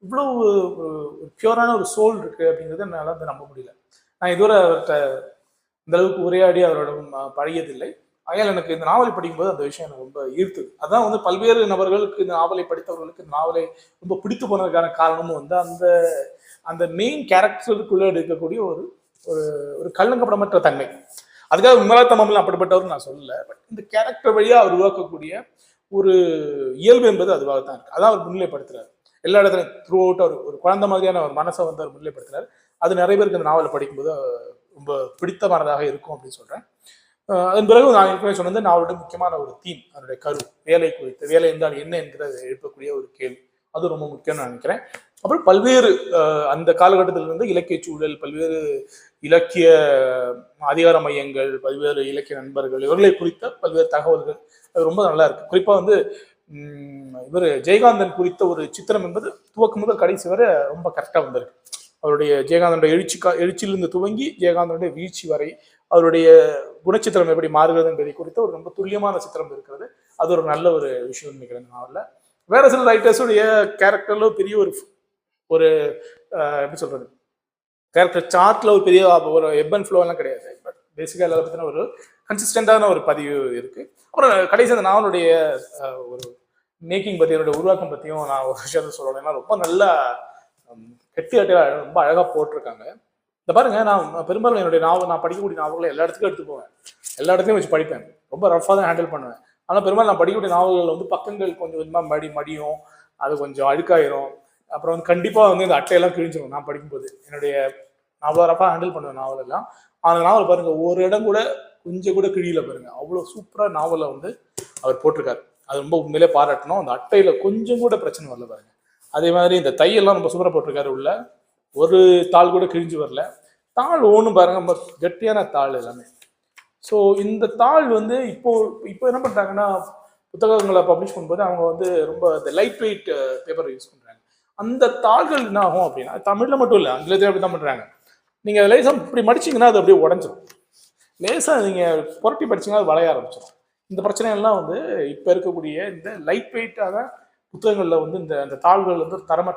இவ்வளவு ஒரு பியூரான ஒரு சோல் இருக்கு அப்படிங்கிறது என்னால் வந்து நம்ப முடியல. நான் இதுவரை அவர்கிட்ட இந்த அளவுக்கு உரையாடி அவரிடம் பழகியதில்லை. ஆகையால் எனக்கு இந்த நாவலை படிக்கும்போது அந்த விஷயம் எனக்கு ரொம்ப ஈர்த்தது. அதான் வந்து பல்வேறு நபர்களுக்கு இந்த நாவலை படித்தவர்களுக்கு இந்த நாவலை ரொம்ப பிடித்து போனதுக்கான காரணமும் வந்து அந்த அந்த மெயின் கேரக்டருக்குள்ள இருக்கக்கூடிய ஒரு ஒரு கள்ளங்கப்படமற்ற தன்மை. அதுக்காக விமலாத்தமிழ் அப்படிப்பட்டவர் நான் சொல்லல. பட் இந்த கேரக்டர் வழியா அவர் உருவாக்கக்கூடிய ஒரு இயல்பு என்பது அதுவாக தான் இருக்கு. அதான் அவர் முன்னிலைப்படுத்துறாரு. எல்லா இடத்துலையும் த்ரூ அவுட் அவர் ஒரு குழந்தை மாதிரியான ஒரு மனசை வந்து அவர் முன்னிலைப்படுத்துறாரு. அது நிறைய பேருக்கு இந்த நாவலை படிக்கும்போது ரொம்ப பிடித்தமானதாக இருக்கும் அப்படின்னு சொல்றேன். அதன் பிறகு நான் ஏற்கனவே சொன்னது நாவலோட முக்கியமான ஒரு தீம், அதனுடைய கரு, வேலை குறித்து, வேலை என்றால் என்ன என்கிறத எழுப்பக்கூடிய ஒரு கேள்வி, அது ரொம்ப முக்கியம்னு நான் நினைக்கிறேன். அப்புறம் பல்வேறு அந்த காலகட்டத்தில் இருந்து இலக்கிய சூழல், பல்வேறு இலக்கிய அதிகார மையங்கள், பல்வேறு இலக்கிய நண்பர்கள், இவர்களை குறித்த பல்வேறு தகவல்கள் அது ரொம்ப நல்லா இருக்கு. குறிப்பா வந்து இவர் ஜெயகாந்தன் குறித்த ஒரு சித்திரம் என்பது துவக்கம் முதல் கடைசி வரை ரொம்ப கரெக்டா வந்திருக்கு. அவருடைய ஜெயகாந்தனுடைய எழுச்சியிலிருந்து துவங்கி ஜெயகாந்தனுடைய வீழ்ச்சி வரை அவருடைய குணச்சித்திரம் எப்படி மாறுகிறது என்பதை குறித்த ஒரு ரொம்ப துல்லியமான சித்திரம் இருக்கிறது. அது ஒரு நல்ல ஒரு விஷயம் நினைக்கிறேன் நாவல்ல. வேற சில ரைட்டர்ஸுடைய கேரக்டர்ல பெரிய ஒரு ஒரு எப்படி சொல்றது, கேரக்டர் சார்ட்ல ஒரு பெரிய ஒரு எப் அண்ட் ஃப்ளோ எல்லாம் கிடையாது. பட் பேசிக்கா எல்லா பத்தின ஒரு கன்சிஸ்டன்டான ஒரு பதிவு இருக்கு. அப்புறம் கடைசி அந்த நாவலுடைய ஒரு மேக்கிங் பத்தி, என்னுடைய உருவாக்கம் பத்தியும் நான் ஒரு விஷயத்த சொல்லணும்னா ரொம்ப நல்லா கெட்டி ரொம்ப அழகா போட்டிருக்காங்க. இந்த பாருங்க, நான் பெரும்பாலும் என்னுடைய நாவல், நான் படிக்கக்கூடிய நாவல்களை எல்லா இடத்துக்கும் எடுத்து போவேன், எல்லா இடத்துலையும் வச்சு படிப்பேன், ரொம்ப ரஃபாக தான் ஹேண்டில் பண்ணுவேன். ஆனால் பெரும்பாலும் நான் படிக்கக்கூடிய நாவல்கள் வந்து பக்கங்கள் கொஞ்சம் கொஞ்சமாக மடியும், அது கொஞ்சம் அழுக்காயிரும். அப்புறம் வந்து கண்டிப்பாக வந்து இந்த அட்டையெல்லாம் கிழிஞ்சிடும். நான் படிக்கும்போது என்னுடைய நாவல் ரஃபாக ஹேண்டில் பண்ணுவேன் நாவல் எல்லாம். அந்த நாவல் பாருங்க, ஒரு இடம் கூட கொஞ்சம் கூட கிழியில பாருங்க, அவ்வளோ சூப்பராக நாவலை வந்து அவர் போட்டிருக்காரு. அது ரொம்ப உண்மையிலே பாராட்டணும். அந்த அட்டையில கொஞ்சம் கூட பிரச்சனை வரல பாருங்க. அதே மாதிரி இந்த தையெல்லாம் ரொம்ப சூப்பராக போட்டிருக்காரு. உள்ள ஒரு தாள் கூட கிழிஞ்சு வரல. தாள் ஒன்றும் பாருங்க, ரொம்ப கெட்டியான தாள் எல்லாமே. ஸோ இந்த தாள் வந்து இப்போ என்ன பண்ணுறாங்கன்னா, புத்தகங்களை பப்ளிஷ் பண்ணும்போது அவங்க வந்து ரொம்ப இந்த லைட் வெயிட் பேப்பர் யூஸ் பண்ணுறாங்க. அந்த தாள்கள் என்ன ஆகும் அப்படின்னா, தமிழில் மட்டும் இல்லை, ஆங்கிலத்தில் அப்படி தான் பண்ணுறாங்க. நீங்கள் லேசாக இப்படி மடிச்சிங்கன்னா அது அப்படியே உடஞ்சிடும். லேசாக நீங்கள் புரட்டி படிச்சிங்கன்னா அது வளைய ஆரம்பிச்சிடும். இந்த பிரச்சனைகள்லாம் வந்து இப்போ இருக்கக்கூடிய இந்த லைட் வெயிட்டாக புத்தகங்களில் வந்து இந்த தாள்கள் வந்து தரமற்ற